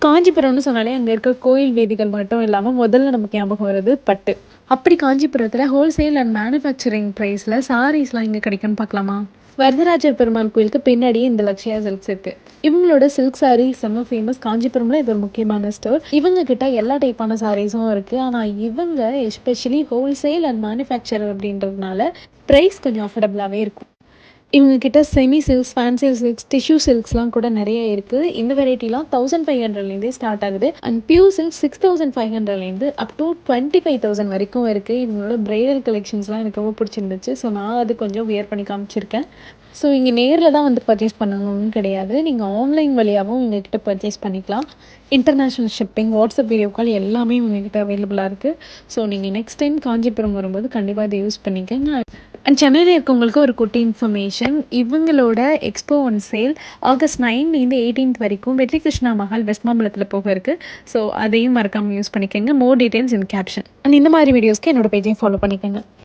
காஞ்சிபுரம்னு சொன்னாலே அங்க இருக்க கோயில் வீதிகள் மட்டும் இல்லாம, முதல்ல நமக்கு ஞாபகம் வர்றது பட்டு. அப்படி காஞ்சிபுரத்துல ஹோல்சேல் அண்ட் மேனுஃபேக்சரிங் பிரைஸ்ல சாரீஸ்லாம் எங்க கிடைக்கும்னு பார்க்கலாமா? வரதராஜர் பெருமாள் கோயிலுக்கு பின்னாடியே இந்த லக்ஷ்யா சில்க்ஸ் இருக்கு. இவங்களோட சில்க் சாரீ செம்ம ஃபேமஸ். காஞ்சிபுரம்ல இது ஒரு முக்கியமான ஸ்டோர். இவங்க கிட்ட எல்லா டைப்பான சாரீஸும் இருக்கு. ஆனா இவங்க எஸ்பெஷலி ஹோல்சேல் அண்ட் மேனுஃபேக்சரர் அப்படின்றதுனால பிரைஸ் கொஞ்சம் அஃபோர்டபுளாவே இருக்கும். இவங்க கிட்ட semi silks, fancy silks, tissue சில்க்ஸ்லாம் கூட நிறைய இருக்குது. இந்த வெரைட்டிலாம் 1500லேருந்தே ஸ்டார்ட் ஆகுது. அண்ட் பியூர் சில்க் 6500லேருந்து அப் டு 25,000 வரைக்கும் இருக்குது. இவங்களோட பிரைடல் கலெக்ஷன்ஸ்லாம் எனக்கு ரொம்ப பிடிச்சிருந்துச்சு. ஸோ நான் அது கொஞ்சம் வியர் பண்ணி காமிச்சிருக்கேன். ஸோ இங்கே நேரில் தான் வந்து பர்ச்சேஸ் பண்ணணும்னு கிடையாது. நீங்கள் ஆன்லைன் வழியாகவும் இவங்ககிட்ட பர்ச்சேஸ் பண்ணிக்கலாம். International shipping, WhatsApp video call எல்லாமே இவங்ககிட்ட அவைலபிளாக இருக்குது. ஸோ நீங்கள் நெக்ஸ்ட் டைம் காஞ்சிபுரம் வரும்போது கண்டிப்பாக இதை யூஸ் பண்ணிக்கங்க. அண்ட் சென்னையில் இருக்கவங்களுக்கு ஒரு குட்டி இன்ஃபர்மேஷன். இவங்களோட எக்ஸ்போ ஒன் சேல் ஆகஸ்ட் 9லேருந்து 18 வரைக்கும் வெற்றி கிருஷ்ணா மஹால் வெஸ்ட் மாம்பலத்தில் போக இருக்குது. ஸோ அதையும் மறக்காமல் யூஸ் பண்ணிக்கோங்க. மோர் டீட்டெயில்ஸ் இன் கேப்ஷன். அண்ட் இந்த மாதிரி வீடியோஸ்க்கு என்னோட பேஜையும் ஃபாலோ பண்ணிக்கோங்க.